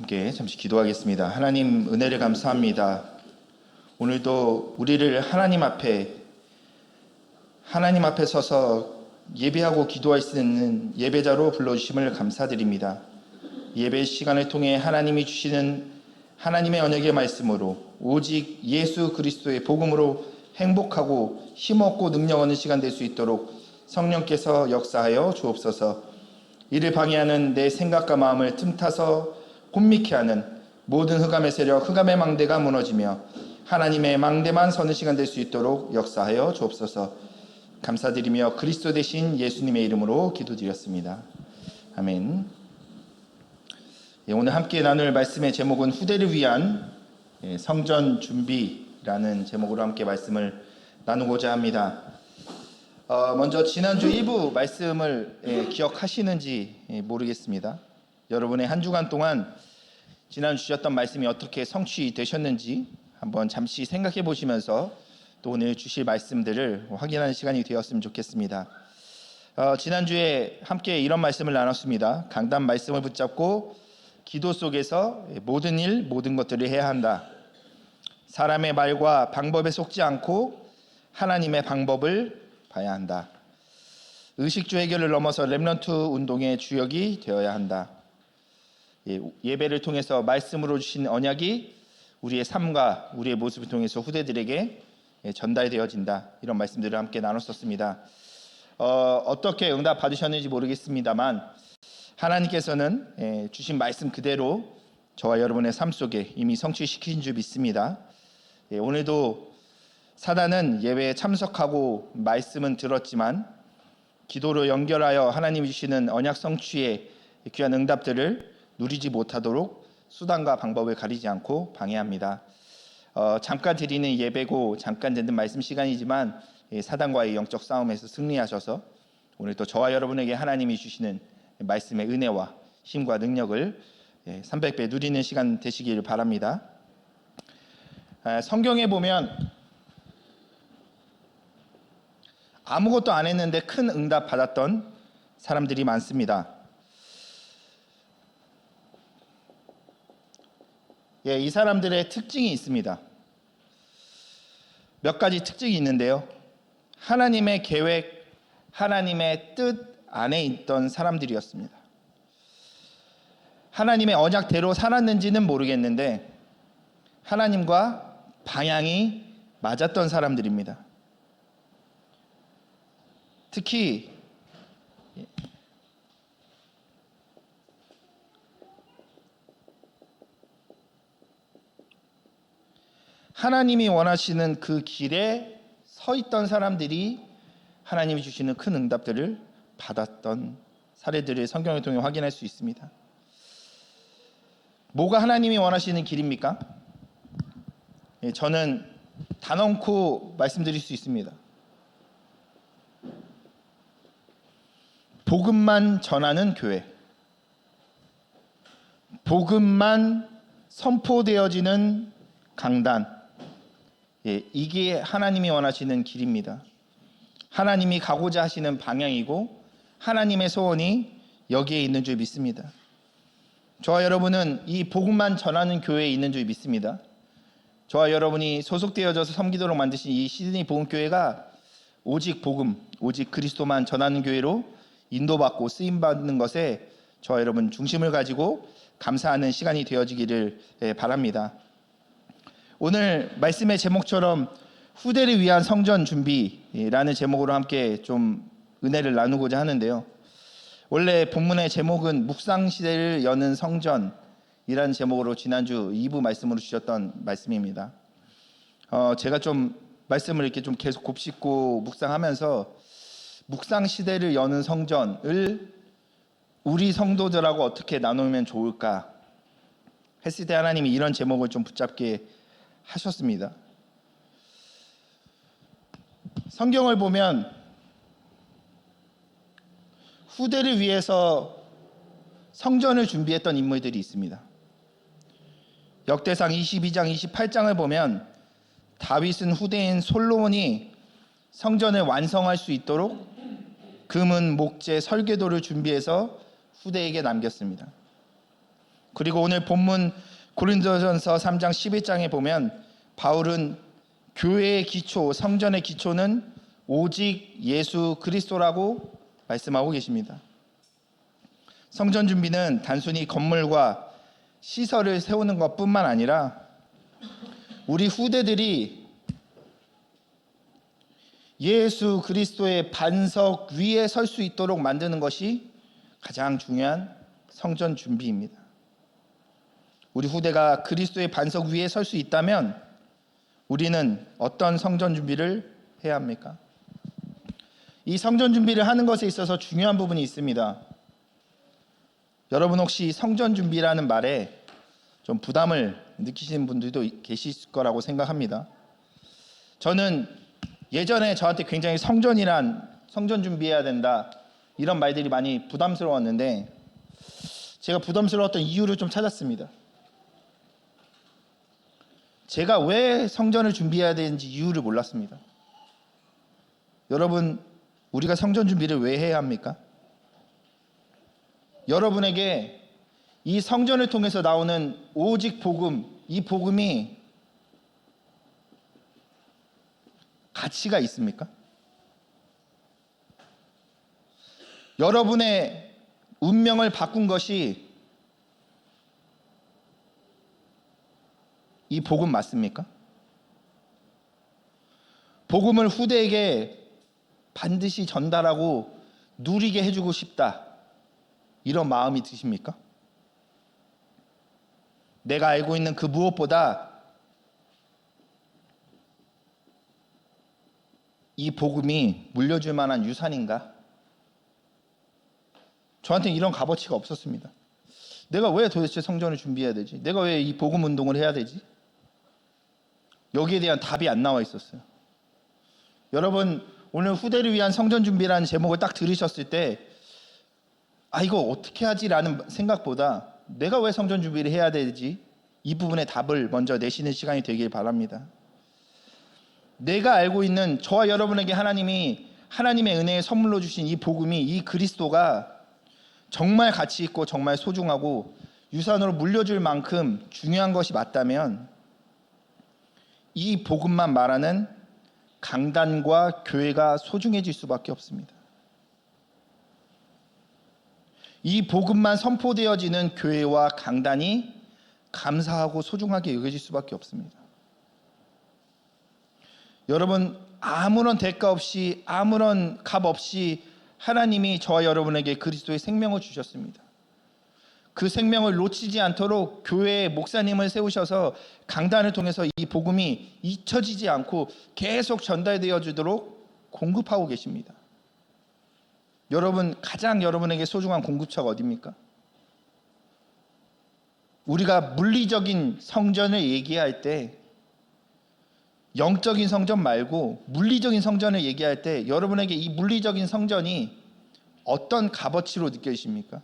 함께 잠시 기도하겠습니다. 하나님 은혜를 감사합니다. 오늘도 우리를 하나님 앞에 서서 예배하고 기도할 수 있는 예배자로 불러주심을 감사드립니다. 예배 시간을 통해 하나님이 주시는 하나님의 언약의 말씀으로 오직 예수 그리스도의 복음으로 행복하고 힘없고 능력 얻는 시간 될 수 있도록 성령께서 역사하여 주옵소서. 이를 방해하는 내 생각과 마음을 틈타서 혼미케 하는 모든 흑암의 세력, 흑암의 망대가 무너지며 하나님의 망대만 서는 시간 될 수 있도록 역사하여 주옵소서. 감사드리며 그리스도 대신 예수님의 이름으로 기도드렸습니다. 아멘. 오늘 함께 나눌 말씀의 제목은 후대를 위한 성전 준비라는 제목으로 함께 말씀을 나누고자 합니다. 먼저 지난주 일부 말씀을 기억하시는지 모르겠습니다. 여러분의 한 주간 동안 지난주 주셨던 말씀이 어떻게 성취되셨는지 한번 잠시 생각해 보시면서 또 오늘 주실 말씀들을 확인하는 시간이 되었으면 좋겠습니다. 지난주에 함께 이런 말씀을 나눴습니다. 강단 말씀을 붙잡고 기도 속에서 모든 일, 모든 것들을 해야 한다. 사람의 말과 방법에 속지 않고 하나님의 방법을 봐야 한다. 의식주 해결을 넘어서 렘넌트 운동의 주역이 되어야 한다. 예배를 통해서 말씀으로 주신 언약이 우리의 삶과 우리의 모습을 통해서 후대들에게 전달되어진다. 이런 말씀들을 함께 나눴었습니다. 어떻게 응답 받으셨는지 모르겠습니다만 하나님께서는 주신 말씀 그대로 저와 여러분의 삶 속에 이미 성취시킨 줄 믿습니다. 오늘도 사단은 예배에 참석하고 말씀은 들었지만 기도로 연결하여 하나님이 주시는 언약 성취의 귀한 응답들을 누리지 못하도록 수단과 방법을 가리지 않고 방해합니다. 잠깐 드리는 예배고 잠깐 듣는 말씀 시간이지만 사단과의 영적 싸움에서 승리하셔서 오늘 또 저와 여러분에게 하나님이 주시는 말씀의 은혜와 힘과 능력을 300배 누리는 시간 되시기를 바랍니다. 성경에 보면 아무것도 안 했는데 큰 응답 받았던 사람들이 많습니다. 이 사람들의 특징이 있습니다. 몇 가지 특징이 있는데요. 하나님의 계획, 하나님의 뜻 안에 있던 사람들이었습니다. 하나님의 언약대로 살았는지는 모르겠는데 하나님과 방향이 맞았던 사람들입니다. 특히 하나님이 원하시는 그 길에 서 있던 사람들이 하나님이 주시는 큰 응답들을 받았던 사례들을 성경을 통해 확인할 수 있습니다. 뭐가 하나님이 원하시는 길입니까? 저는 단언코 말씀드릴 수 있습니다. 복음만 전하는 교회, 복음만 선포되어지는 강단, 이게 하나님이 원하시는 길입니다. 하나님이 가고자 하시는 방향이고 하나님의 소원이 여기에 있는 줄 믿습니다. 저와 여러분은 이 복음만 전하는 교회에 있는 줄 믿습니다. 저와 여러분이 소속되어져서 섬기도록 만드신 이 시드니 복음교회가 오직 복음, 오직 그리스도만 전하는 교회로 인도받고 쓰임받는 것에 저와 여러분 중심을 가지고 감사하는 시간이 되어지기를 바랍니다. 오늘 말씀의 제목처럼 후대를 위한 성전 준비라는 제목으로 함께 좀 은혜를 나누고자 하는데요. 원래 본문의 제목은 묵상시대를 여는 성전이라는 제목으로 지난주 2부 말씀으로 주셨던 말씀입니다. 제가 좀 말씀을 이렇게 좀 계속 곱씹고 묵상하면서 묵상시대를 여는 성전을 우리 성도들하고 어떻게 나누면 좋을까 했을 때 하나님이 이런 제목을 좀 붙잡게 하셨습니다. 성경을 보면 후대를 위해서 성전을 준비했던 인물들이 있습니다. 역대상 22장, 28장을 보면 다윗은 후대인 솔로몬이 성전을 완성할 수 있도록 금은, 목재, 설계도를 준비해서 후대에게 남겼습니다. 그리고 오늘 본문 고린도전서 3장 11장에 보면 바울은 교회의 기초, 성전의 기초는 오직 예수 그리스도라고 말씀하고 계십니다. 성전 준비는 단순히 건물과 시설을 세우는 것뿐만 아니라 우리 후대들이 예수 그리스도의 반석 위에 설 수 있도록 만드는 것이 가장 중요한 성전 준비입니다. 우리 후대가 그리스도의 반석 위에 설 수 있다면 우리는 어떤 성전 준비를 해야 합니까? 이 성전 준비를 하는 것에 있어서 중요한 부분이 있습니다. 여러분 혹시 성전 준비라는 말에 좀 부담을 느끼시는 분들도 계실 거라고 생각합니다. 저는 예전에 저한테 굉장히 성전 준비해야 된다 이런 말들이 많이 부담스러웠는데 제가 부담스러웠던 이유를 좀 찾았습니다. 제가 왜 성전을 준비해야 되는지 이유를 몰랐습니다. 여러분, 우리가 성전 준비를 왜 해야 합니까? 여러분에게 이 성전을 통해서 나오는 오직 복음, 이 복음이 가치가 있습니까? 여러분의 운명을 바꾼 것이 이 복음 맞습니까? 복음을 후대에게 반드시 전달하고 누리게 해주고 싶다 이런 마음이 드십니까? 내가 알고 있는 그 무엇보다 이 복음이 물려줄 만한 유산인가? 저한테는 이런 값어치가 없었습니다. 내가 왜 도대체 성전을 준비해야 되지? 내가 왜 이 복음 운동을 해야 되지? 여기에 대한 답이 안 나와 있었어요. 여러분, 오늘 후대를 위한 성전 준비라는 제목을 딱 들으셨을 때 이거 어떻게 하지? 라는 생각보다 내가 왜 성전 준비를 해야 되지? 이 부분의 답을 먼저 내시는 시간이 되길 바랍니다. 내가 알고 있는 저와 여러분에게 하나님이 하나님의 은혜에 선물로 주신 이 복음이, 이 그리스도가 정말 가치 있고 정말 소중하고 유산으로 물려줄 만큼 중요한 것이 맞다면 이 복음만 말하는 강단과 교회가 소중해질 수밖에 없습니다. 이 복음만 선포되어지는 교회와 강단이 감사하고 소중하게 여겨질 수밖에 없습니다. 여러분, 아무런 대가 없이 아무런 값 없이 하나님이 저와 여러분에게 그리스도의 생명을 주셨습니다. 그 생명을 놓치지 않도록 교회의 목사님을 세우셔서 강단을 통해서 이 복음이 잊혀지지 않고 계속 전달되어 주도록 공급하고 계십니다. 여러분, 가장 여러분에게 소중한 공급처가 어디입니까? 우리가 물리적인 성전을 얘기할 때 영적인 성전 말고 물리적인 성전을 얘기할 때 여러분에게 이 물리적인 성전이 어떤 값어치로 느껴지십니까?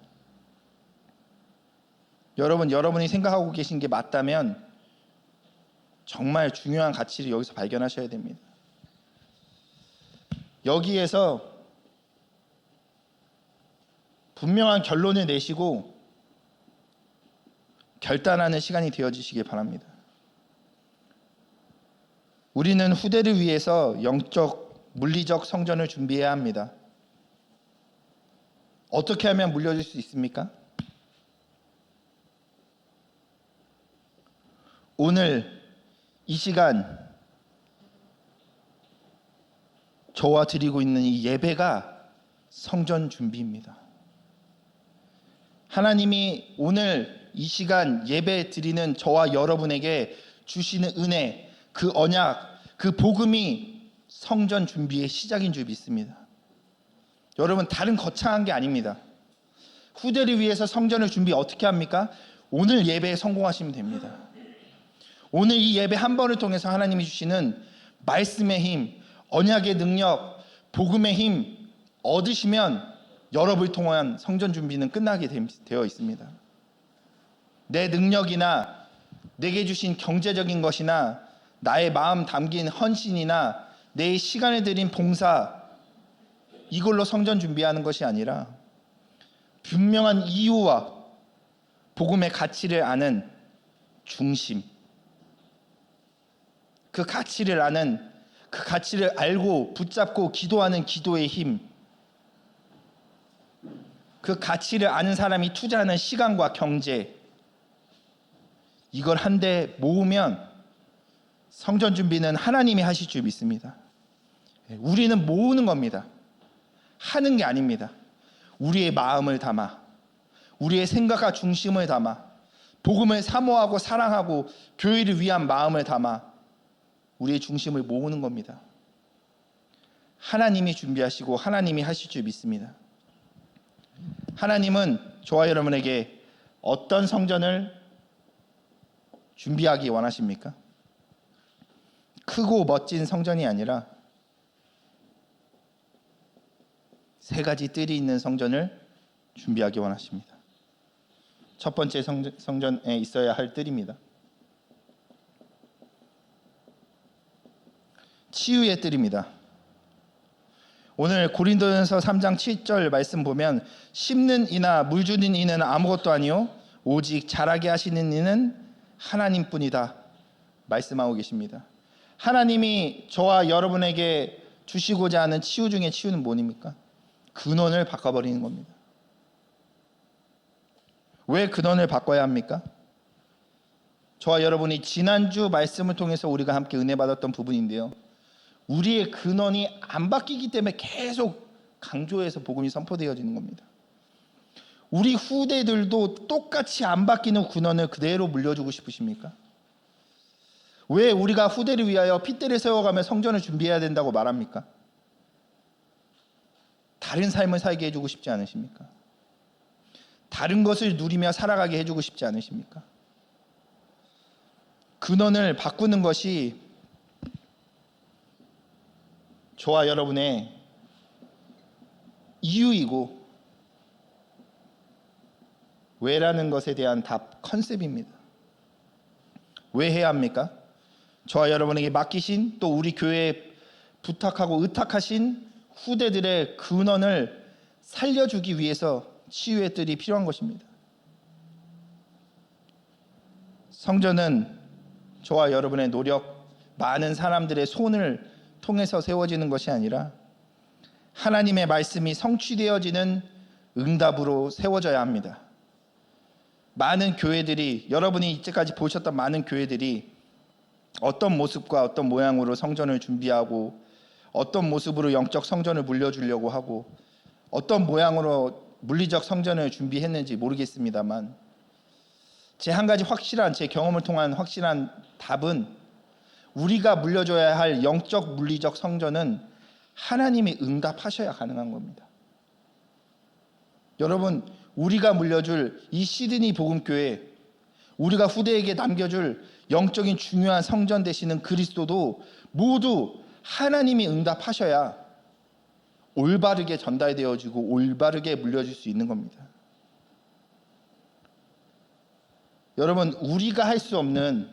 여러분이 생각하고 계신 게 맞다면 정말 중요한 가치를 여기서 발견하셔야 됩니다. 여기에서 분명한 결론을 내시고 결단하는 시간이 되어지시길 바랍니다. 우리는 후대를 위해서 영적, 물리적 성전을 준비해야 합니다. 어떻게 하면 물려줄 수 있습니까? 오늘 이 시간 저와 드리고 있는 이 예배가 성전 준비입니다. 하나님이 오늘 이 시간 예배 드리는 저와 여러분에게 주시는 은혜, 그 언약, 그 복음이 성전 준비의 시작인 줄 믿습니다. 여러분, 다른 거창한 게 아닙니다. 후대를 위해서 성전을 준비 어떻게 합니까? 오늘 예배에 성공하시면 됩니다. 오늘 이 예배 한 번을 통해서 하나님이 주시는 말씀의 힘, 언약의 능력, 복음의 힘 얻으시면 여러분을 통한 성전 준비는 끝나게 되어 있습니다. 내 능력이나 내게 주신 경제적인 것이나 나의 마음 담긴 헌신이나 내 시간을 들인 봉사, 이걸로 성전 준비하는 것이 아니라 분명한 이유와 복음의 가치를 아는 중심, 그 가치를 아는, 그 가치를 알고 붙잡고 기도하는 기도의 힘, 그 가치를 아는 사람이 투자하는 시간과 경제, 이걸 한데 모으면 성전 준비는 하나님이 하실 줄 믿습니다. 우리는 모으는 겁니다. 하는 게 아닙니다. 우리의 마음을 담아, 우리의 생각과 중심을 담아, 복음을 사모하고 사랑하고 교회를 위한 마음을 담아 우리의 중심을 모으는 겁니다. 하나님이 준비하시고 하나님이 하실 줄 믿습니다. 하나님은 저와 여러분에게 어떤 성전을 준비하기 원하십니까? 크고 멋진 성전이 아니라 세 가지 뜰이 있는 성전을 준비하기 원하십니다. 첫 번째 성전에 있어야 할 뜰입니다. 치유의 뜰입니다. 오늘 고린도전서 3장 7절 말씀 보면 심는 이나 물 주는 이는 아무것도 아니요 오직 자라게 하시는 이는 하나님뿐이다 말씀하고 계십니다. 하나님이 저와 여러분에게 주시고자 하는 치유 중에 치유는 뭐입니까? 근원을 바꿔버리는 겁니다. 왜 근원을 바꿔야 합니까? 저와 여러분이 지난주 말씀을 통해서 우리가 함께 은혜 받았던 부분인데요, 우리의 근원이 안 바뀌기 때문에 계속 강조해서 복음이 선포되어지는 겁니다. 우리 후대들도 똑같이 안 바뀌는 근원을 그대로 물려주고 싶으십니까? 왜 우리가 후대를 위하여 핏대를 세워가며 성전을 준비해야 된다고 말합니까? 다른 삶을 살게 해주고 싶지 않으십니까? 다른 것을 누리며 살아가게 해주고 싶지 않으십니까? 근원을 바꾸는 것이 저와 여러분의 이유이고 왜라는 것에 대한 답, 컨셉입니다. 왜 해야 합니까? 저와 여러분에게 맡기신, 또 우리 교회에 부탁하고 의탁하신 후대들의 근원을 살려주기 위해서 치유의 뜰이 필요한 것입니다. 성전은 저와 여러분의 노력, 많은 사람들의 손을 통해서 세워지는 것이 아니라 하나님의 말씀이 성취되어지는 응답으로 세워져야 합니다. 많은 교회들이, 여러분이 이제까지 보셨던 많은 교회들이 어떤 모습과 어떤 모양으로 성전을 준비하고 어떤 모습으로 영적 성전을 물려주려고 하고 어떤 모양으로 물리적 성전을 준비했는지 모르겠습니다만, 제 한 가지 확실한, 제 경험을 통한 확실한 답은 우리가 물려줘야 할 영적 물리적 성전은 하나님이 응답하셔야 가능한 겁니다. 여러분, 우리가 물려줄 이 시드니 복음교회, 우리가 후대에게 남겨줄 영적인 중요한 성전 되시는 그리스도도 모두 하나님이 응답하셔야 올바르게 전달되어지고 올바르게 물려줄 수 있는 겁니다. 여러분, 우리가 할 수 없는,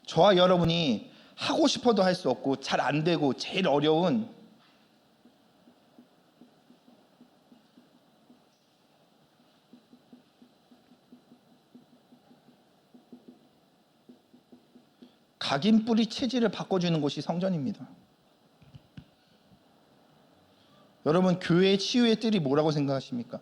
저와 여러분이 하고 싶어도 할 수 없고 잘 안 되고 제일 어려운 각인 뿌리 체질을 바꿔주는 곳이 성전입니다. 여러분, 교회의 치유의 뜰이 뭐라고 생각하십니까?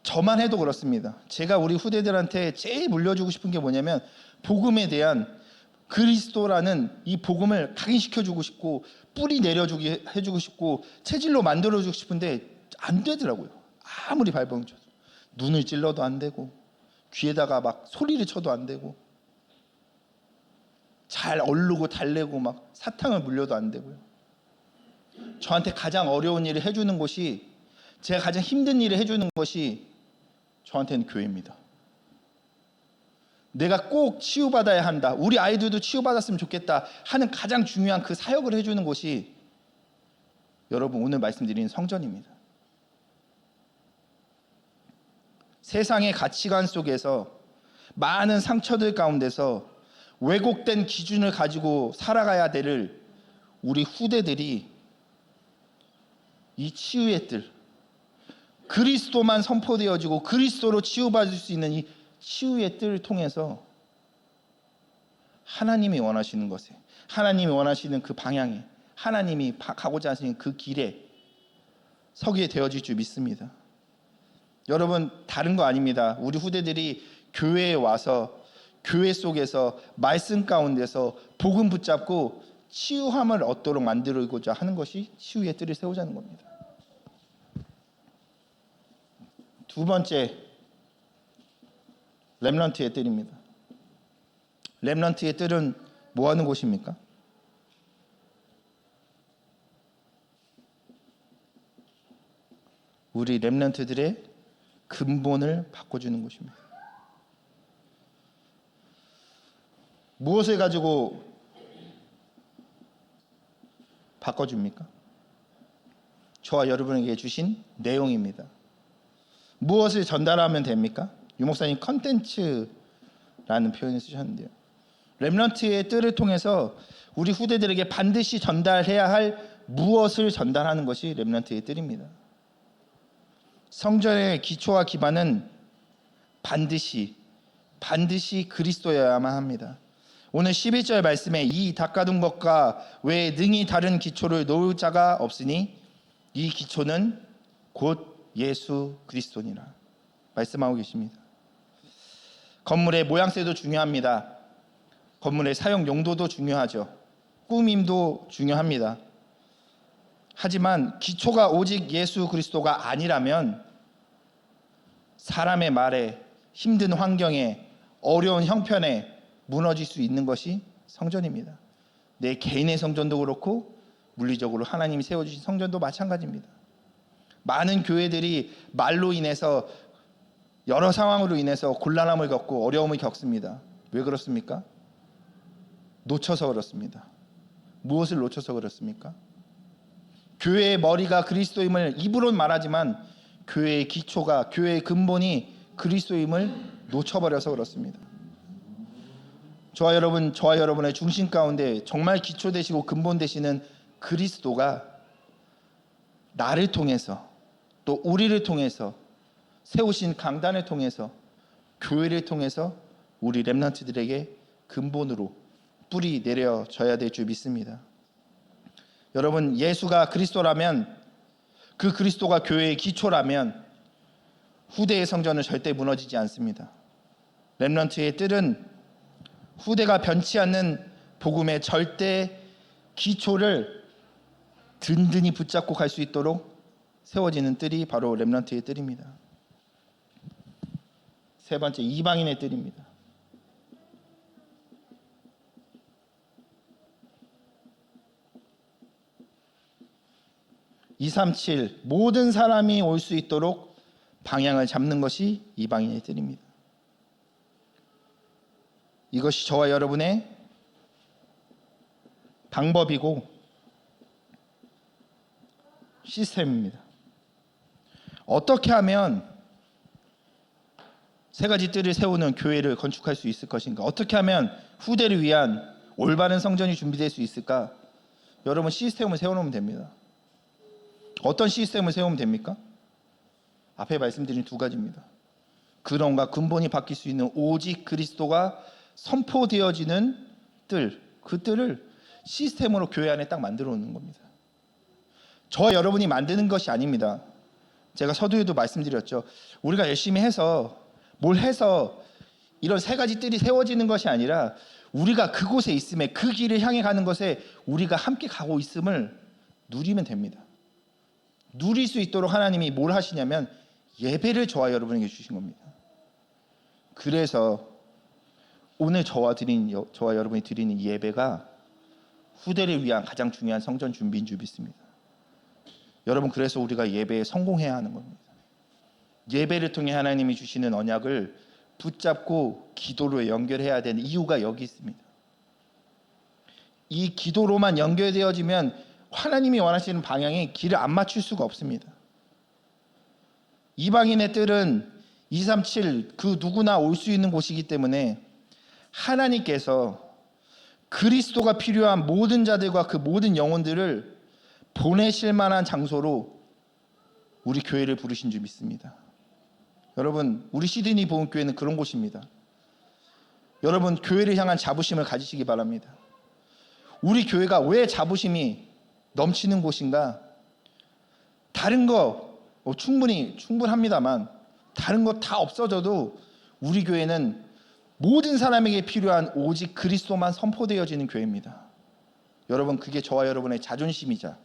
저만 해도 그렇습니다. 제가 우리 후대들한테 제일 물려주고 싶은 게 뭐냐면 복음에 대한, 그리스도라는 이 복음을 각인시켜주고 싶고 뿌리 내려주게 해주고 싶고 체질로 만들어주고 싶은데 안 되더라고요. 아무리 발버둥 쳐도. 눈을 찔러도 안 되고 귀에다가 막 소리를 쳐도 안 되고 잘 얼르고 달래고 막 사탕을 물려도 안 되고요. 저한테 가장 어려운 일을 해주는 것이, 제가 가장 힘든 일을 해주는 것이 저한테는 교회입니다. 내가 꼭 치유받아야 한다, 우리 아이들도 치유받았으면 좋겠다 하는 가장 중요한 그 사역을 해주는 것이 여러분 오늘 말씀드린 성전입니다. 세상의 가치관 속에서 많은 상처들 가운데서 왜곡된 기준을 가지고 살아가야 될 우리 후대들이 이 치유의 뜰, 그리스도만 선포되어지고 그리스도로 치유받을 수 있는 이 치유의 뜰을 통해서 하나님이 원하시는 것에, 하나님이 원하시는 그 방향에, 하나님이 가고자 하시는 그 길에 서게 되어질 줄 믿습니다. 여러분, 다른 거 아닙니다. 우리 후대들이 교회에 와서 교회 속에서 말씀 가운데서 복음 붙잡고 치유함을 얻도록 만들고자 하는 것이 치유의 뜰을 세우자는 겁니다. 두 번째, 렘넌트의 뜰입니다. 렘넌트의 뜰은 뭐 하는 곳입니까? 우리 렘넌트들의 근본을 바꿔주는 곳입니다. 무엇을 가지고 바꿔줍니까? 저와 여러분에게 주신 내용입니다. 무엇을 전달하면 됩니까? 유목사님 컨텐츠라는 표현을 쓰셨는데요. 렘넌트의 뜰을 통해서 우리 후대들에게 반드시 전달해야 할 무엇을 전달하는 것이 렘넌트의 뜰입니다. 성전의 기초와 기반은 반드시 그리스도여야만 합니다. 오늘 11절 말씀에 이 닦아둔 것과 외에 능히 다른 기초를 놓을 자가 없으니 이 기초는 곧 예수 그리스도니라 말씀하고 계십니다. 건물의 모양새도 중요합니다. 건물의 사용 용도도 중요하죠. 꾸밈도 중요합니다. 하지만 기초가 오직 예수 그리스도가 아니라면 사람의 말에, 힘든 환경에, 어려운 형편에 무너질 수 있는 것이 성전입니다. 내 개인의 성전도 그렇고 물리적으로 하나님이 세워주신 성전도 마찬가지입니다. 많은 교회들이 말로 인해서 여러 상황으로 인해서 곤란함을 겪고 어려움을 겪습니다. 왜 그렇습니까? 놓쳐서 그렇습니다. 무엇을 놓쳐서 그렇습니까? 교회의 머리가 그리스도임을 입으로는 말하지만 교회의 기초가, 교회의 근본이 그리스도임을 놓쳐버려서 그렇습니다. 저와 여러분의 중심 가운데 정말 기초 되시고 근본 되시는 그리스도가 나를 통해서 또 우리를 통해서 세우신 강단을 통해서 교회를 통해서 우리 렘넌트들에게 근본으로 뿌리 내려져야 될 줄 믿습니다. 여러분, 예수가 그리스도라면, 그 그리스도가 교회의 기초라면 후대의 성전은 절대 무너지지 않습니다. 렘넌트의 뜰은 후대가 변치 않는 복음의 절대 기초를 든든히 붙잡고 갈 수 있도록 세워지는 뜰이 바로 렘넌트의 뜰입니다. 세 번째, 이방인의 뜰입니다. 237 모든 사람이 올 수 있도록 방향을 잡는 것이 이방인의 뜰입니다. 이것이 저와 여러분의 방법이고 시스템입니다. 어떻게 하면 세 가지 뜰을 세우는 교회를 건축할 수 있을 것인가? 어떻게 하면 후대를 위한 올바른 성전이 준비될 수 있을까? 여러분, 시스템을 세워놓으면 됩니다. 어떤 시스템을 세우면 됩니까? 앞에 말씀드린 두 가지입니다. 근원과 근본이 바뀔 수 있는 오직 그리스도가 선포되어지는 뜰, 그 뜰을 시스템으로 교회 안에 딱 만들어 놓는 겁니다. 저와 여러분이 만드는 것이 아닙니다. 제가 서두에도 말씀드렸죠. 우리가 열심히 해서 뭘 해서 이런 세 가지 뜰이 세워지는 것이 아니라 우리가 그곳에 있음에, 그 길을 향해 가는 것에 우리가 함께 가고 있음을 누리면 됩니다. 누릴 수 있도록 하나님이 뭘 하시냐면 예배를 저와 여러분에게 주신 겁니다. 그래서 오늘 저와 여러분이 드리는 예배가 후대를 위한 가장 중요한 성전 준비인 줄 믿습니다. 여러분, 그래서 우리가 예배에 성공해야 하는 겁니다. 예배를 통해 하나님이 주시는 언약을 붙잡고 기도로 연결해야 되는 이유가 여기 있습니다. 이 기도로만 연결되어지면 하나님이 원하시는 방향에 길을 안 맞출 수가 없습니다. 이방인의 뜰은 237 그 누구나 올 수 있는 곳이기 때문에 하나님께서 그리스도가 필요한 모든 자들과 그 모든 영혼들을 보내실 만한 장소로 우리 교회를 부르신 줄 믿습니다. 여러분, 우리 시드니 보험교회는 그런 곳입니다. 여러분, 교회를 향한 자부심을 가지시기 바랍니다. 우리 교회가 왜 자부심이 넘치는 곳인가? 다른 거 충분합니다만 다른 거 다 없어져도 우리 교회는 모든 사람에게 필요한 오직 그리스도만 선포되어지는 교회입니다. 여러분, 그게 저와 여러분의 자존심이자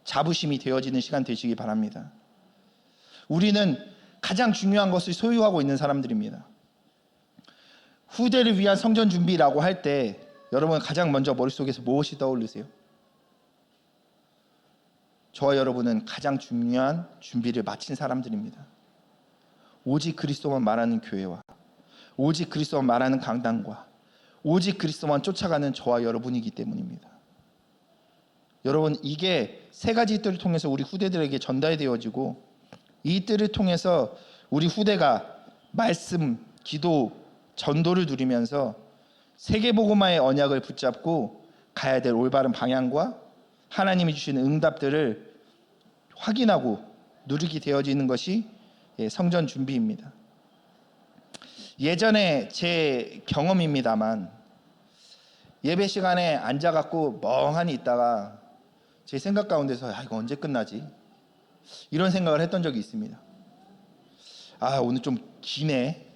자부심이 되어지는 시간 되시기 바랍니다. 우리는 가장 중요한 것을 소유하고 있는 사람들입니다. 후대를 위한 성전 준비라고 할 때 여러분 가장 먼저 머릿속에서 무엇이 떠오르세요? 저와 여러분은 가장 중요한 준비를 마친 사람들입니다. 오직 그리스도만 말하는 교회와 오직 그리스도만 말하는 강단과 오직 그리스도만 쫓아가는 저와 여러분이기 때문입니다. 여러분, 이게 세 가지 뜰을 통해서 우리 후대들에게 전달되어지고 이 뜰을 통해서 우리 후대가 말씀, 기도, 전도를 누리면서 세계복음화의 언약을 붙잡고 가야 될 올바른 방향과 하나님이 주시는 응답들을 확인하고 누리게 되어지는 것이 성전 준비입니다. 예전에 제 경험입니다만 예배 시간에 앉아갖고 멍하니 있다가 제 생각 가운데서 이거 언제 끝나지? 이런 생각을 했던 적이 있습니다. 오늘 좀 기네.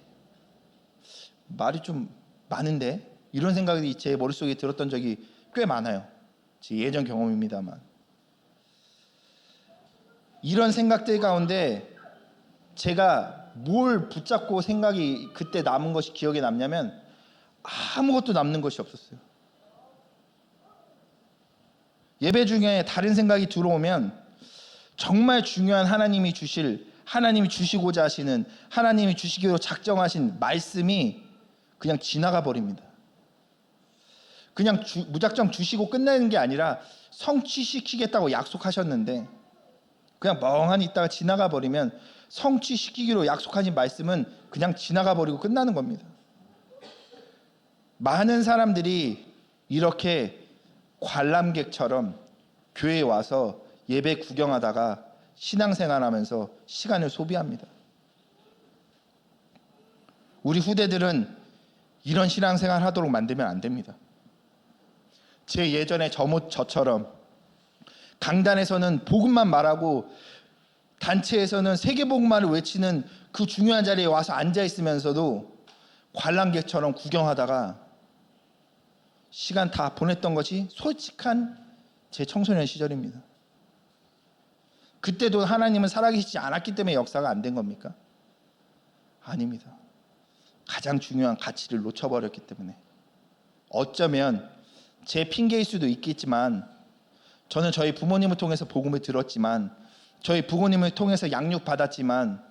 말이 좀 많은데? 이런 생각이 제 머릿속에 들었던 적이 꽤 많아요. 제 예전 경험입니다만. 이런 생각들 가운데 제가 뭘 붙잡고 생각이 그때 남은 것이 기억에 남냐면 아무것도 남는 것이 없었어요. 예배 중에 다른 생각이 들어오면 정말 중요한 하나님이 주시고자 하시는, 하나님이 주시기로 작정하신 말씀이 그냥 지나가 버립니다. 그냥 무작정 주시고 끝내는 게 아니라 성취시키겠다고 약속하셨는데 그냥 멍하니 있다가 지나가 버리면 성취시키기로 약속하신 말씀은 그냥 지나가 버리고 끝나는 겁니다. 많은 사람들이 이렇게 관람객처럼 교회에 와서 예배 구경하다가 신앙생활하면서 시간을 소비합니다. 우리 후대들은 이런 신앙생활 하도록 만들면 안 됩니다. 제 예전에 저처럼 강단에서는 복음만 말하고 단체에서는 세계복음만을 외치는 그 중요한 자리에 와서 앉아 있으면서도 관람객처럼 구경하다가 시간 다 보냈던 것이 솔직한 제 청소년 시절입니다. 그때도 하나님은 살아계시지 않았기 때문에 역사가 안 된 겁니까? 아닙니다. 가장 중요한 가치를 놓쳐버렸기 때문에. 어쩌면 제 핑계일 수도 있겠지만 저는 저희 부모님을 통해서 복음을 들었지만 저희 부모님을 통해서 양육받았지만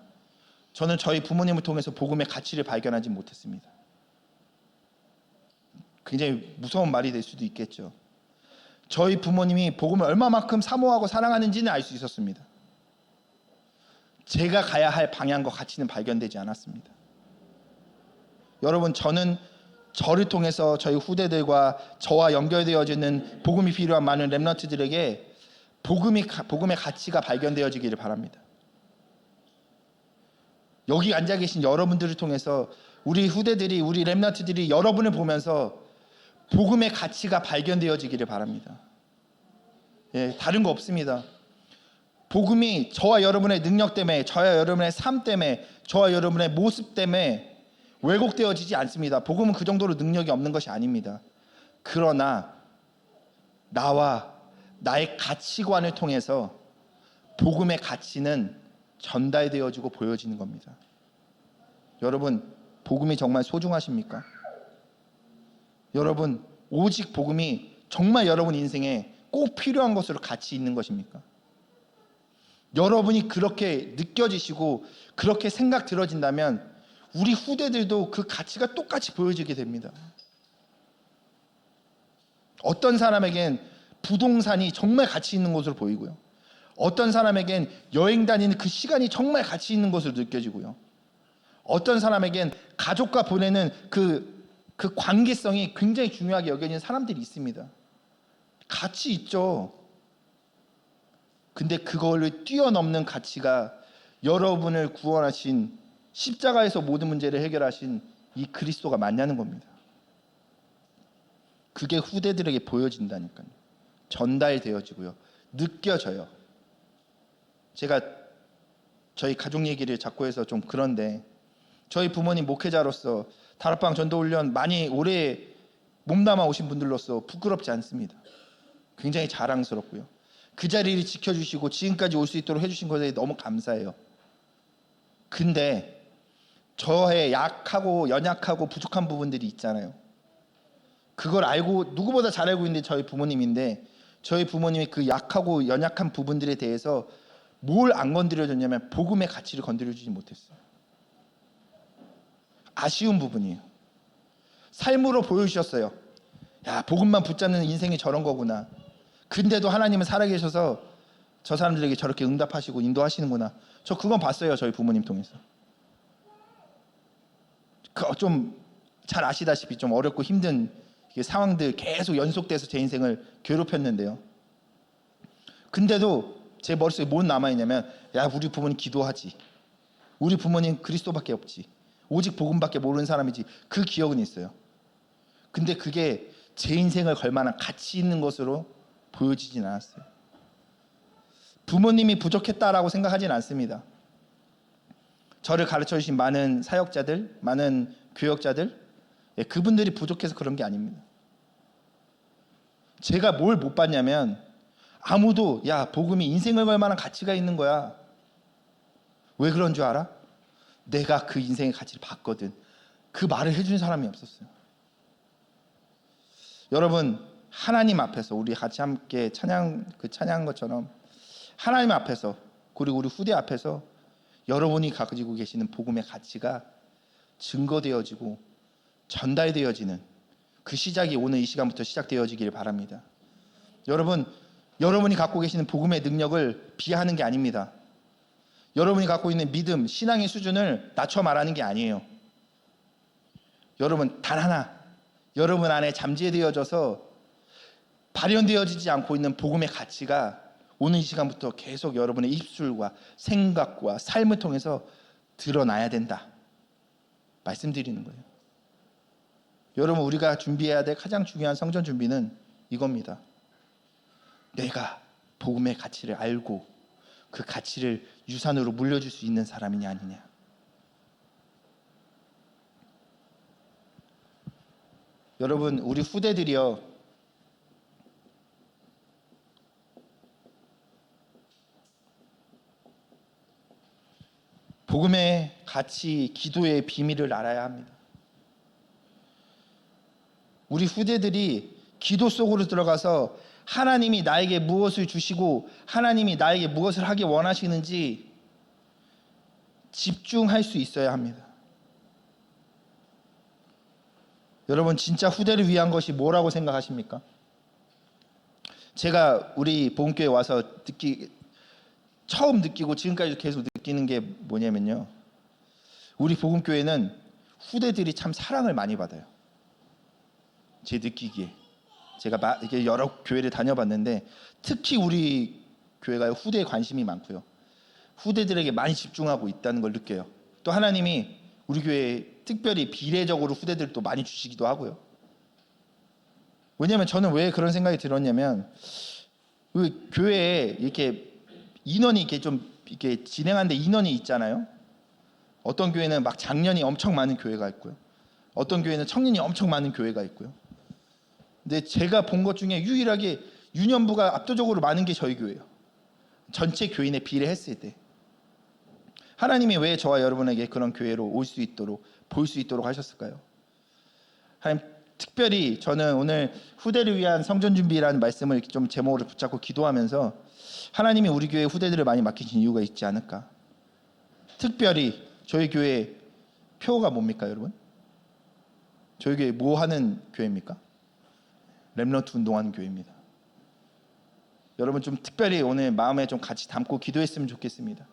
저는 저희 부모님을 통해서 복음의 가치를 발견하지 못했습니다. 굉장히 무서운 말이 될 수도 있겠죠. 저희 부모님이 복음을 얼마만큼 사모하고 사랑하는지는 알 수 있었습니다. 제가 가야 할 방향과 가치는 발견되지 않았습니다. 여러분, 저는 저를 통해서 저희 후대들과 저와 연결되어지는 복음이 필요한 많은 렘넌트들에게 복음의 가치가 발견되어지기를 바랍니다. 여기 앉아 계신 여러분들을 통해서 우리 후대들이, 우리 렘넌트들이 여러분을 보면서 복음의 가치가 발견되어지기를 바랍니다. 다른 거 없습니다. 복음이 저와 여러분의 능력 때문에, 저와 여러분의 삶 때문에, 저와 여러분의 모습 때문에 왜곡되어지지 않습니다. 복음은 그 정도로 능력이 없는 것이 아닙니다. 그러나 나와 나의 가치관을 통해서 복음의 가치는 전달되어지고 보여지는 겁니다. 여러분, 복음이 정말 소중하십니까? 여러분, 오직 복음이 정말 여러분 인생에 꼭 필요한 것으로 가치 있는 것입니까? 여러분이 그렇게 느껴지시고 그렇게 생각 들어진다면 우리 후대들도 그 가치가 똑같이 보여지게 됩니다. 어떤 사람에겐 부동산이 정말 가치 있는 것으로 보이고요. 어떤 사람에겐 여행 다니는 그 시간이 정말 가치 있는 것으로 느껴지고요. 어떤 사람에겐 가족과 보내는 그 관계성이 굉장히 중요하게 여겨지는 사람들이 있습니다. 가치 있죠. 근데 그걸 뛰어넘는 가치가 여러분을 구원하신 십자가에서 모든 문제를 해결하신 이 그리스도가 맞냐는 겁니다. 그게 후대들에게 보여진다니까요. 전달되어지고요. 느껴져요. 제가 저희 가족 얘기를 자꾸 해서 좀 그런데 저희 부모님 목회자로서 다락방 전도훈련 많이 오래 몸담아 오신 분들로서 부끄럽지 않습니다. 굉장히 자랑스럽고요. 그 자리를 지켜주시고 지금까지 올 수 있도록 해주신 것에 너무 감사해요. 근데 저의 약하고 연약하고 부족한 부분들이 있잖아요. 그걸 알고 누구보다 잘 알고 있는 저희 부모님인데 저희 부모님이 그 약하고 연약한 부분들에 대해서 뭘 안 건드려줬냐면 복음의 가치를 건드려주지 못했어요. 아쉬운 부분이에요. 삶으로 보여주셨어요. 야, 복음만 붙잡는 인생이 저런 거구나. 근데도 하나님은 살아계셔서 저 사람들에게 저렇게 응답하시고 인도하시는구나. 저 그건 봤어요. 저희 부모님 통해서. 좀 잘 아시다시피 좀 어렵고 힘든 상황들 계속 연속돼서 제 인생을 괴롭혔는데요. 근데도 제 머릿속에 뭘 남아있냐면 야, 우리 부모님 기도하지. 우리 부모님 그리스도밖에 없지. 오직 복음밖에 모르는 사람이지. 그 기억은 있어요. 근데 그게 제 인생을 걸만한 가치 있는 것으로 보여지진 않았어요. 부모님이 부족했다라고 생각하진 않습니다. 저를 가르쳐 주신 많은 사역자들, 많은 교역자들, 그분들이 부족해서 그런 게 아닙니다. 제가 뭘 못 봤냐면 아무도 야, 복음이 인생을 걸 만한 가치가 있는 거야. 왜 그런 줄 알아? 내가 그 인생의 가치를 봤거든. 그 말을 해주는 사람이 없었어요. 여러분, 하나님 앞에서 우리 같이 함께 찬양한 것처럼 하나님 앞에서 그리고 우리 후대 앞에서 여러분이 가지고 계시는 복음의 가치가 증거되어지고 전달되어지는 그 시작이 오늘 이 시간부터 시작되어지기를 바랍니다. 여러분이 갖고 계시는 복음의 능력을 비하하는 게 아닙니다. 여러분이 갖고 있는 믿음, 신앙의 수준을 낮춰 말하는 게 아니에요. 여러분 단 하나, 여러분 안에 잠재되어져서 발현되어지지 않고 있는 복음의 가치가 오늘 이 시간부터 계속 여러분의 입술과 생각과 삶을 통해서 드러나야 된다. 말씀드리는 거예요. 여러분, 우리가 준비해야 될 가장 중요한 성전 준비는 이겁니다. 내가 복음의 가치를 알고 그 가치를 유산으로 물려줄 수 있는 사람이냐 아니냐. 여러분, 우리 후대들이요, 복음의 가치, 기도의 비밀을 알아야 합니다. 우리 후대들이 기도 속으로 들어가서 하나님이 나에게 무엇을 주시고 하나님이 나에게 무엇을 하기 원하시는지 집중할 수 있어야 합니다. 여러분, 진짜 후대를 위한 것이 뭐라고 생각하십니까? 제가 우리 복음교회 와서 처음 느끼고 지금까지 계속 느끼는 게 뭐냐면요, 우리 복음교회는 후대들이 참 사랑을 많이 받아요. 제 느끼기에. 제가 여러 교회를 다녀봤는데 특히 우리 교회가 후대에 관심이 많고요, 후대들에게 많이 집중하고 있다는 걸 느껴요. 또 하나님이 우리 교회에 특별히 비례적으로 후대들도 많이 주시기도 하고요. 왜냐하면 저는 왜 그런 생각이 들었냐면, 그 교회에 이렇게 인원이 이렇게 진행하는데 인원이 있잖아요. 어떤 교회는 막 장년이 엄청 많은 교회가 있고요, 어떤 교회는 청년이 엄청 많은 교회가 있고요. 근데 제가 본 것 중에 유일하게 유년부가 압도적으로 많은 게 저희 교회예요. 전체 교인에 비례했을 때. 하나님이 왜 저와 여러분에게 그런 교회로 올 수 있도록, 볼 수 있도록 하셨을까요? 하나님, 특별히 저는 오늘 후대를 위한 성전 준비라는 말씀을 이렇게 좀 제목으로 붙잡고 기도하면서 하나님이 우리 교회 후대들을 많이 맡기신 이유가 있지 않을까. 특별히 저희 교회 표가 뭡니까, 여러분? 저희 교회 뭐 하는 교회입니까? 렘넌트 운동하는 교회입니다. 여러분, 좀 특별히 오늘 마음에 좀 같이 담고 기도했으면 좋겠습니다.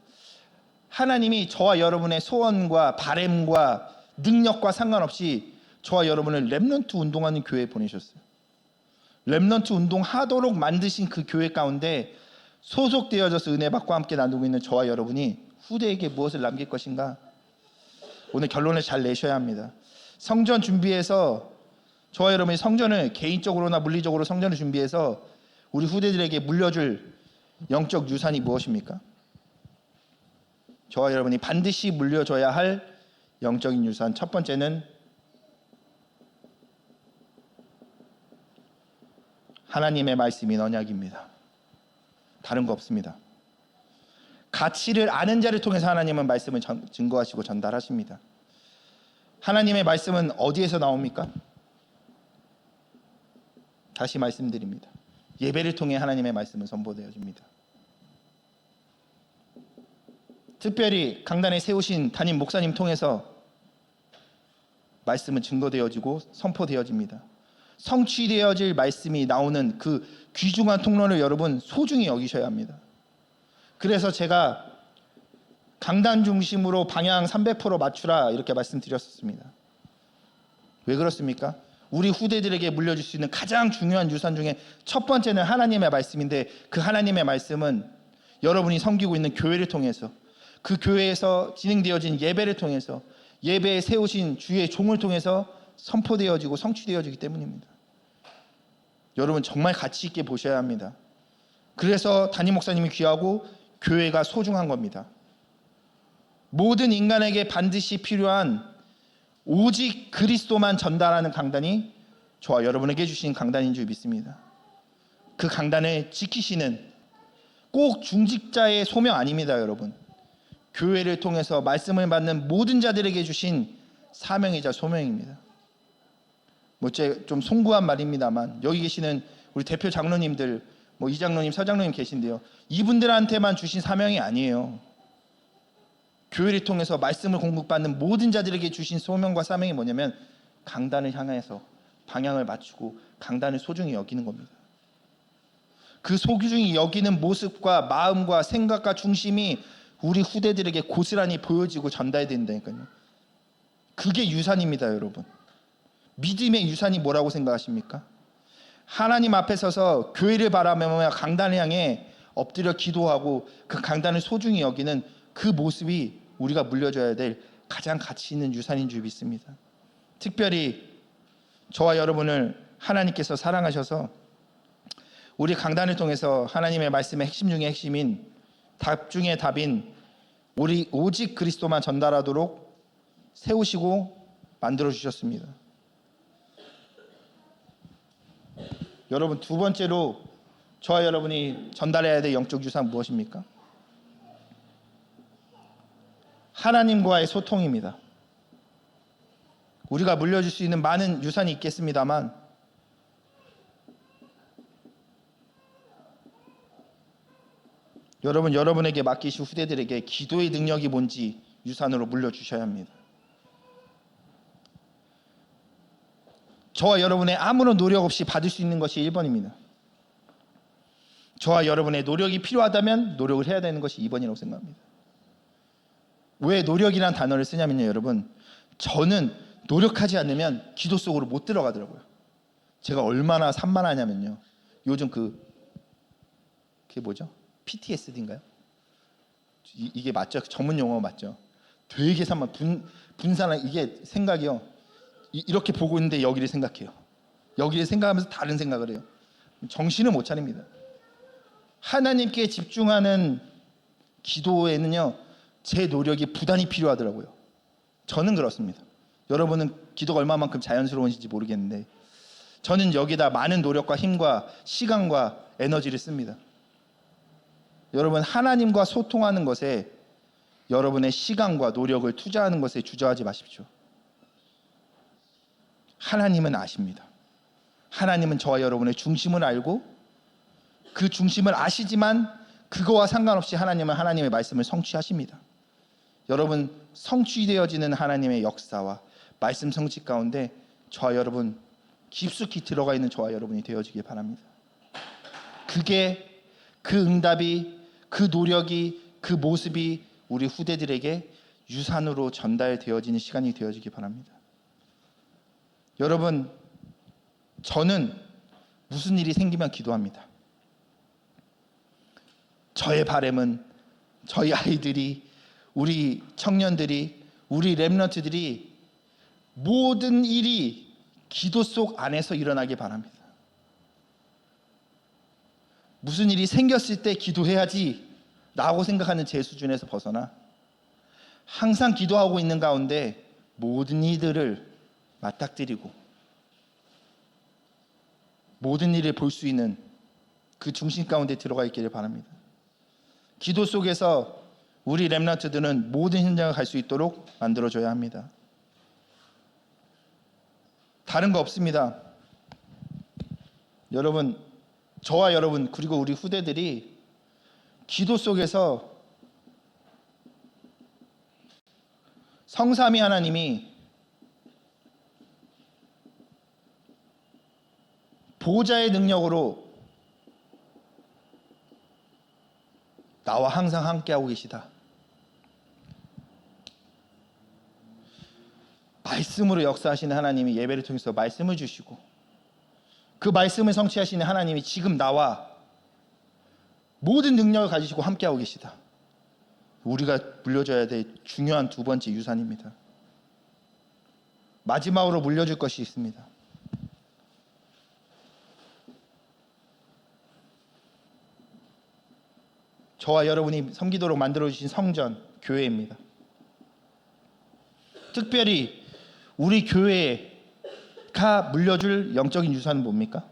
하나님이 저와 여러분의 소원과 바램과 능력과 상관없이 저와 여러분을 렘넌트 운동하는 교회에 보내셨어요. 렘넌트 운동하도록 만드신 그 교회 가운데 소속되어져서 은혜 받고 함께 나누고 있는 저와 여러분이 후대에게 무엇을 남길 것인가? 오늘 결론을 잘 내셔야 합니다. 성전 준비해서 저와 여러분이 성전을 개인적으로나 물리적으로 성전을 준비해서 우리 후대들에게 물려줄 영적 유산이 무엇입니까? 저와 여러분이 반드시 물려줘야 할 영적인 유산, 첫 번째는 하나님의 말씀인 언약입니다. 다른 거 없습니다. 가치를 아는 자를 통해서 하나님은 말씀을 증거하시고 전달하십니다. 하나님의 말씀은 어디에서 나옵니까? 다시 말씀드립니다. 예배를 통해 하나님의 말씀은 선포되어집니다. 특별히 강단에 세우신 담임 목사님 통해서 말씀은 증거되어지고 선포되어집니다. 성취되어질 말씀이 나오는 그 귀중한 통로를 여러분 소중히 여기셔야 합니다. 그래서 제가 강단 중심으로 방향 300% 맞추라 이렇게 말씀드렸었습니다. 왜 그렇습니까? 우리 후대들에게 물려줄 수 있는 가장 중요한 유산 중에 첫 번째는 하나님의 말씀인데, 그 하나님의 말씀은 여러분이 섬기고 있는 교회를 통해서, 그 교회에서 진행되어진 예배를 통해서, 예배에 세우신 주의 종을 통해서 선포되어지고 성취되어지기 때문입니다. 여러분 정말 가치 있게 보셔야 합니다. 그래서 담임 목사님이 귀하고 교회가 소중한 겁니다. 모든 인간에게 반드시 필요한 오직 그리스도만 전달하는 강단이 저와 여러분에게 주신 강단인 줄 믿습니다. 그 강단을 지키시는 꼭 중직자의 소명 아닙니다, 여러분. 교회를 통해서 말씀을 받는 모든 자들에게 주신 사명이자 소명입니다. 좀 송구한 말입니다만 여기 계시는 우리 대표 장로님들, 이장로님, 서장로님 계신데요, 이분들한테만 주신 사명이 아니에요. 교회를 통해서 말씀을 공급받는 모든 자들에게 주신 소명과 사명이 뭐냐면 강단을 향해서 방향을 맞추고 강단을 소중히 여기는 겁니다. 그 소중히 여기는 모습과 마음과 생각과 중심이 우리 후대들에게 고스란히 보여지고 전달된다니까요. 그게 유산입니다, 여러분. 믿음의 유산이 뭐라고 생각하십니까? 하나님 앞에 서서 교회를 바라보며 강단을 향해 엎드려 기도하고 그 강단을 소중히 여기는 그 모습이 우리가 물려줘야 될 가장 가치 있는 유산인 줄 믿습니다. 특별히 저와 여러분을 하나님께서 사랑하셔서 우리 강단을 통해서 하나님의 말씀의 핵심 중의 핵심인 답 중의 답인 우리 오직 그리스도만 전달하도록 세우시고 만들어 주셨습니다. 여러분, 두 번째로 저와 여러분이 전달해야 될 영적 유산 무엇입니까? 하나님과의 소통입니다. 우리가 물려줄 수 있는 많은 유산이 있겠습니다만 여러분에게 맡기신 후대들에게 기도의 능력이 뭔지 유산으로 물려주셔야 합니다. 저와 여러분의 아무런 노력 없이 받을 수 있는 것이 1번입니다. 저와 여러분의 노력이 필요하다면 노력을 해야 되는 것이 2번이라고 생각합니다. 왜 노력이란 단어를 쓰냐면요, 여러분, 저는 노력하지 않으면 기도 속으로 못 들어가더라고요. 제가 얼마나 산만하냐면요, 요즘 그게 뭐죠? PTSD인가요? 이게 맞죠? 전문 용어 맞죠? 되게 산만, 분산한, 이게 생각이요, 이렇게 보고 있는데 여기를 생각해요. 여기를 생각하면서 다른 생각을 해요. 정신을 못 차립니다. 하나님께 집중하는 기도에는요, 제 노력이 부단히 필요하더라고요. 저는 그렇습니다. 여러분은 기도가 얼마만큼 자연스러운지 모르겠는데 저는 여기다 많은 노력과 힘과 시간과 에너지를 씁니다. 여러분, 하나님과 소통하는 것에 여러분의 시간과 노력을 투자하는 것에 주저하지 마십시오. 하나님은 아십니다. 하나님은 저와 여러분의 중심을 알고 그 중심을 아시지만 그거와 상관없이 하나님은 하나님의 말씀을 성취하십니다. 여러분, 성취되어지는 하나님의 역사와 말씀 성취 가운데 저와 여러분, 깊숙이 들어가 있는 저와 여러분이 되어지길 바랍니다. 그게, 그 응답이, 그 노력이, 그 모습이 우리 후대들에게 유산으로 전달되어지는 시간이 되어지길 바랍니다. 여러분, 저는 무슨 일이 생기면 기도합니다. 저의 바람은 저희 아이들이, 우리 청년들이, 우리 렘넌트들이 모든 일이 기도 속 안에서 일어나길 바랍니다. 무슨 일이 생겼을 때 기도해야지 라고 생각하는 제 수준에서 벗어나 항상 기도하고 있는 가운데 모든 이들을 맞닥뜨리고 모든 일을 볼 수 있는 그 중심 가운데 들어가 있기를 바랍니다. 기도 속에서 우리 렘넌트들은 모든 현장을 갈 수 있도록 만들어줘야 합니다. 다른 거 없습니다. 여러분, 저와 여러분 그리고 우리 후대들이 기도 속에서 성삼위 하나님이 보호자의 능력으로 나와 항상 함께하고 계시다. 말씀으로 역사하시는 하나님이 예배를 통해서 말씀을 주시고 그 말씀을 성취하시는 하나님이 지금 나와 모든 능력을 가지시고 함께하고 계시다. 우리가 물려줘야 될 중요한 두 번째 유산입니다. 마지막으로 물려줄 것이 있습니다. 저와 여러분이 섬기도록 만들어주신 성전, 교회입니다. 특별히 우리 교회가 물려줄 영적인 유산은 뭡니까?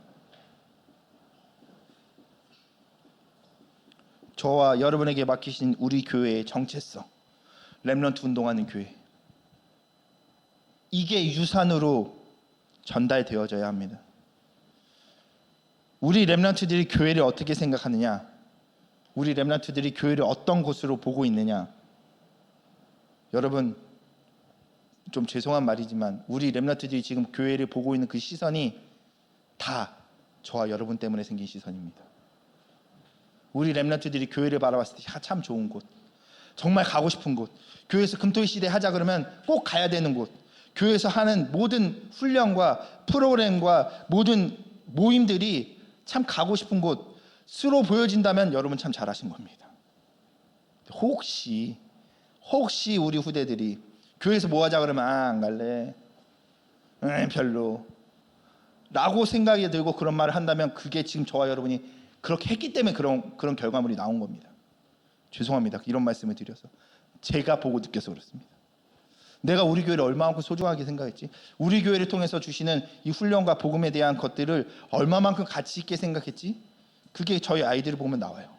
저와 여러분에게 맡기신 우리 교회의 정체성, 렘넌트 운동하는 교회, 이게 유산으로 전달되어져야 합니다. 우리 렘넌트들이 교회를 어떻게 생각하느냐, 우리 렘넌트들이 교회를 어떤 곳으로 보고 있느냐, 여러분 좀 죄송한 말이지만 우리 렘넌트들이 지금 교회를 보고 있는 그 시선이 다 저와 여러분 때문에 생긴 시선입니다. 우리 렘넌트들이 교회를 바라봤을 때 참 좋은 곳, 정말 가고 싶은 곳, 교회에서 금토일 시대 하자 그러면 꼭 가야 되는 곳, 교회에서 하는 모든 훈련과 프로그램과 모든 모임들이 참 가고 싶은 곳으로 보여진다면 여러분 참 잘하신 겁니다. 혹시 우리 후대들이 교회에서 뭐 하자 그러면 안 갈래, 별로 라고 생각이 들고 그런 말을 한다면 그게 지금 저와 여러분이 그렇게 했기 때문에 그런 결과물이 나온 겁니다. 죄송합니다. 이런 말씀을 드려서 제가 보고 느껴서 그렇습니다. 내가 우리 교회를 얼마만큼 소중하게 생각했지, 우리 교회를 통해서 주시는 이 훈련과 복음에 대한 것들을 얼마만큼 가치 있게 생각했지, 그게 저희 아이들을 보면 나와요.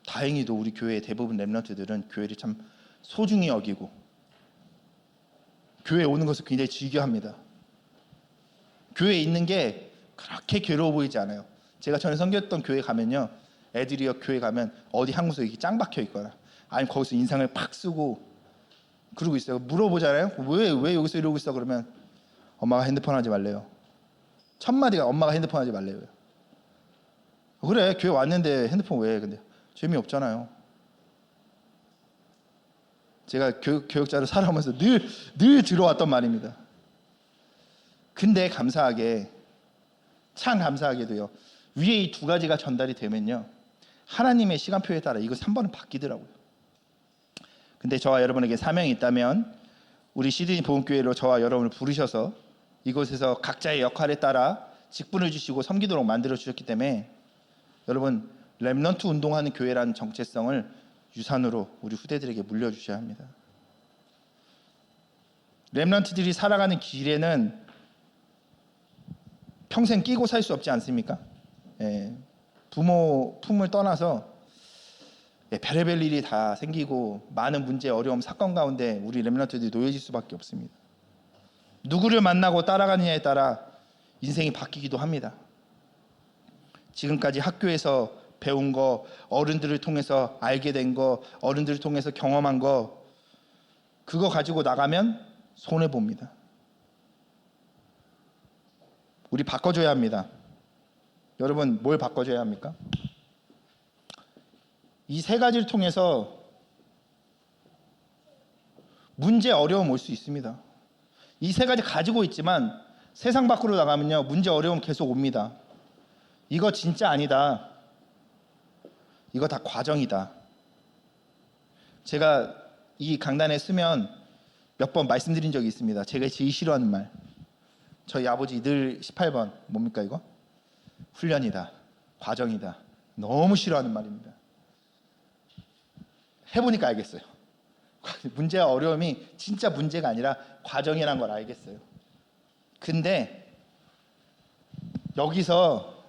다행히도 우리 교회의 대부분 렘넌트들은 교회를 참 소중히 여기고 교회에 오는 것을 굉장히 즐겨합니다. 교회에 있는 게 그렇게 괴로워 보이지 않아요. 제가 전에 섬겼던 교회 가면요, 애들이요 교회 가면 어디 한 구석에 짱 박혀 있거나 아니면 거기서 인상을 팍 쓰고 그러고 있어요. 물어보잖아요. 왜 여기서 이러고 있어? 그러면 엄마가 핸드폰 하지 말래요. 첫 마디가 엄마가 핸드폰 하지 말래요. 그래, 교회 왔는데 핸드폰 왜 해? 근데 재미없잖아요. 제가 교육자로 살아오면서 늘 들어왔던 말입니다. 근데 참 감사하게도요, 위에 이 두 가지가 전달이 되면요, 하나님의 시간표에 따라 이거 3번은 바뀌더라고요. 근데 저와 여러분에게 사명이 있다면 우리 시드니 복음교회로 저와 여러분을 부르셔서 이곳에서 각자의 역할에 따라 직분을 주시고 섬기도록 만들어 주셨기 때문에 여러분, 렘넌트 운동하는 교회라는 정체성을 유산으로 우리 후대들에게 물려주셔야 합니다. 렘넌트들이 살아가는 길에는 평생 끼고 살 수 없지 않습니까? 부모 품을 떠나서 별의별 일이 다 생기고 많은 문제, 어려움, 사건 가운데 우리 렘넌트들이 놓여질 수밖에 없습니다. 누구를 만나고 따라가느냐에 따라 인생이 바뀌기도 합니다. 지금까지 학교에서 배운 거, 어른들을 통해서 알게 된 거, 어른들을 통해서 경험한 거, 그거 가지고 나가면 손해봅니다. 우리 바꿔줘야 합니다. 여러분, 뭘 바꿔줘야 합니까? 이 세 가지를 통해서 문제, 어려움 올 수 있습니다. 이 세 가지 가지고 있지만 세상 밖으로 나가면요, 문제, 어려움 계속 옵니다. 이거 진짜 아니다. 이거 다 과정이다. 제가 이 강단에 쓰면 몇 번 말씀드린 적이 있습니다. 제가 제일 싫어하는 말. 저희 아버지 늘 18번 뭡니까 이거? 훈련이다. 과정이다. 너무 싫어하는 말입니다. 해보니까 알겠어요. 문제와 어려움이 진짜 문제가 아니라 과정이란 걸 알겠어요. 근데 여기서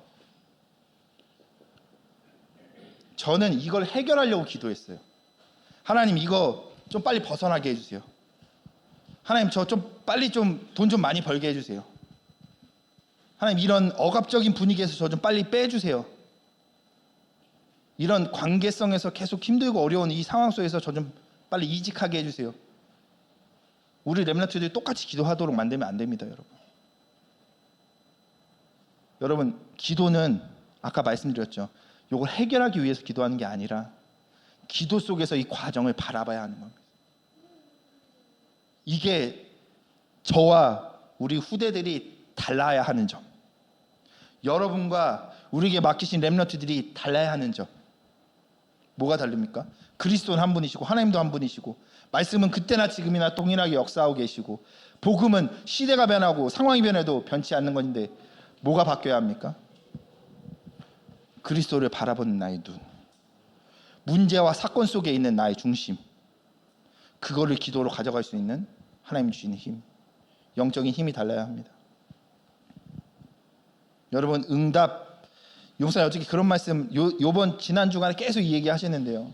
저는 이걸 해결하려고 기도했어요. 하나님 이거 좀 빨리 벗어나게 해주세요. 하나님 저 좀 빨리 좀 돈 좀 많이 벌게 해주세요. 하나님 이런 억압적인 분위기에서 저 좀 빨리 빼주세요. 이런 관계성에서 계속 힘들고 어려운 이 상황 속에서 저 좀 빨리 이직하게 해주세요. 우리 렘넌트들이 똑같이 기도하도록 만들면 안 됩니다, 여러분. 여러분 기도는 아까 말씀드렸죠. 이걸 해결하기 위해서 기도하는 게 아니라 기도 속에서 이 과정을 바라봐야 하는 겁니다. 이게 저와 우리 후대들이 달라야 하는 점, 여러분과 우리에게 맡기신 렘넌트들이 달라야 하는 점. 뭐가 다릅니까? 그리스도는 한 분이시고 하나님도 한 분이시고 말씀은 그때나 지금이나 동일하게 역사하고 계시고 복음은 시대가 변하고 상황이 변해도 변치 않는 것인데 뭐가 바뀌어야 합니까? 그리스도를 바라보는 나의 눈, 문제와 사건 속에 있는 나의 중심, 그거를 기도로 가져갈 수 있는 하나님 주시는 힘, 영적인 힘이 달라야 합니다. 여러분 응답, 용사님 어떻게 그런 말씀 요번 지난 주간에 계속 이 얘기 하시는데요.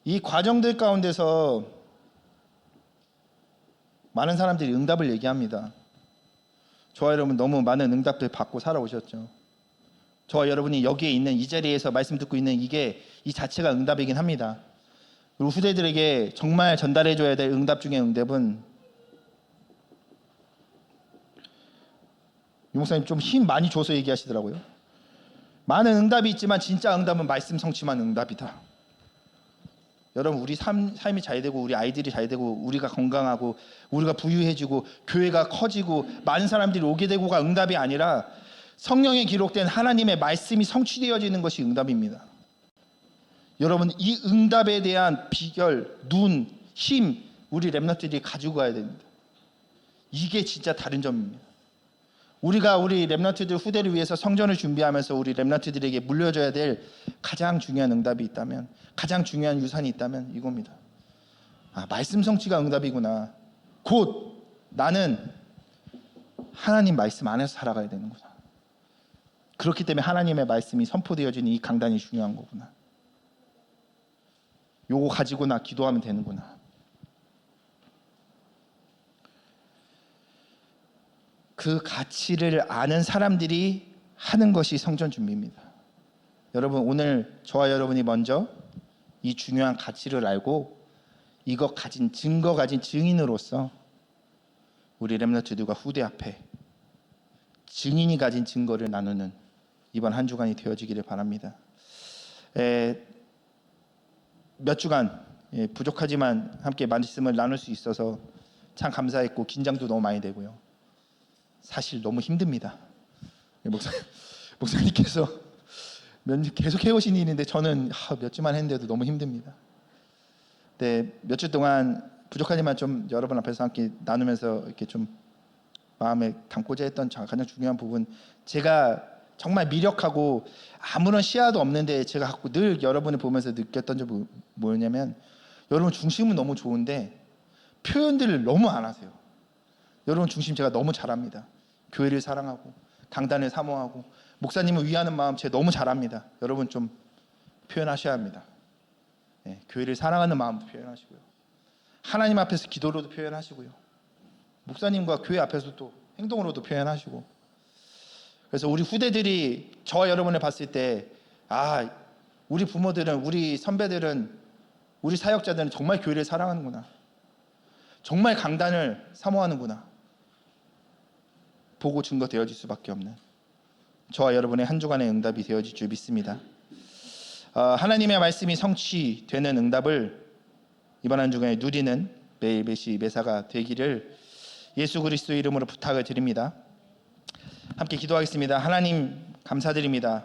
이 과정들 가운데서 많은 사람들이 응답을 얘기합니다. 저와 여러분 너무 많은 응답들 받고 살아오셨죠. 저와 여러분이 여기에 있는 이 자리에서 말씀 듣고 있는 이게 이 자체가 응답이긴 합니다. 그리고 후대들에게 정말 전달해줘야 될 응답 중에 응답은, 용사님 좀 힘 많이 줘서 얘기하시더라고요. 많은 응답이 있지만 진짜 응답은 말씀 성취만 응답이다. 여러분 우리 삶이 잘 되고 우리 아이들이 잘 되고 우리가 건강하고 우리가 부유해지고 교회가 커지고 많은 사람들이 오게 되고가 응답이 아니라 성령에 기록된 하나님의 말씀이 성취되어지는 것이 응답입니다. 여러분 이 응답에 대한 비결, 눈, 힘 우리 렘넌트들이 가지고 가야 됩니다. 이게 진짜 다른 점입니다. 우리가 우리 렘넌트들 후대를 위해서 성전을 준비하면서 우리 렘넌트들에게 물려줘야 될 가장 중요한 응답이 있다면, 가장 중요한 유산이 있다면 이겁니다. 아, 말씀 성취가 응답이구나. 곧 나는 하나님 말씀 안에서 살아가야 되는구나. 그렇기 때문에 하나님의 말씀이 선포되어지는 이 강단이 중요한 거구나. 요거 가지고 나 기도하면 되는구나. 그 가치를 아는 사람들이 하는 것이 성전 준비입니다. 여러분 오늘 저와 여러분이 먼저 이 중요한 가치를 알고 이거 가진 증거 가진 증인으로서 우리 렘넌트들과 후대 앞에 증인이 가진 증거를 나누는 이번 한 주간이 되어지기를 바랍니다. 몇 주간 부족하지만 함께 말씀을 나눌 수 있어서 참 감사했고 긴장도 너무 많이 되고요. 사실 너무 힘듭니다. 목사님께서 계속 해오신 일인데 저는 몇 주만 했는데도 너무 힘듭니다. 네, 몇 주 동안 부족하지만 좀 여러분 앞에서 함께 나누면서 이렇게 좀 마음에 담고자 했던 가장 중요한 부분, 제가 정말 미력하고 아무런 시야도 없는데 제가 갖고 늘 여러분을 보면서 느꼈던 점 뭐냐면, 여러분 중심은 너무 좋은데 표현들을 너무 안 하세요. 여러분 중심 제가 너무 잘합니다. 교회를 사랑하고 강단을 사모하고 목사님을 위하는 마음 제가 너무 잘합니다. 여러분 좀 표현하셔야 합니다. 네, 교회를 사랑하는 마음도 표현하시고요. 하나님 앞에서 기도로도 표현하시고요. 목사님과 교회 앞에서 또 행동으로도 표현하시고. 그래서 우리 후대들이 저와 여러분을 봤을 때, 아, 우리 부모들은, 우리 선배들은, 우리 사역자들은 정말 교회를 사랑하는구나. 정말 강단을 사모하는구나. 보고 증거 되어질 수밖에 없는 저와 여러분의 한 주간의 응답이 되어질 줄 믿습니다. 하나님의 말씀이 성취되는 응답을 이번 한 주간에 누리는 매일 매시 매사가 되기를 예수 그리스도 이름으로 부탁을 드립니다. 함께 기도하겠습니다. 하나님, 감사드립니다.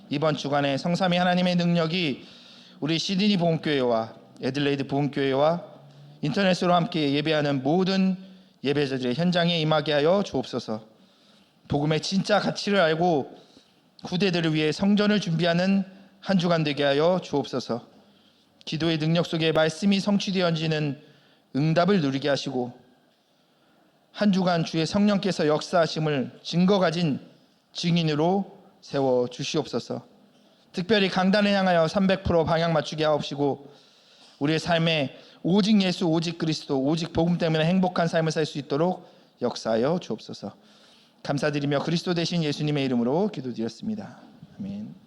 이번 주간에 성삼위 하나님의 능력이 우리 시드니 보험교회와 애들레이드 보험교회와 인터넷으로 함께 예배하는 모든 예배자들의 현장에 임하게 하여 주옵소서. 복음의 진짜 가치를 알고 후대들을 위해 성전을 준비하는 한 주간 되게 하여 주옵소서. 기도의 능력 속에 말씀이 성취되어지는 응답을 누리게 하시고 한 주간 주의 성령께서 역사하심을 증거 가진 증인으로 세워 주시옵소서. 특별히 강단을 향하여 300% 방향 맞추게 하옵시고 우리의 삶에 오직 예수, 오직 그리스도, 오직 복음 때문에 행복한 삶을 살 수 있도록 역사하여 주옵소서. 감사드리며 그리스도 되신 예수님의 이름으로 기도드렸습니다. 아멘.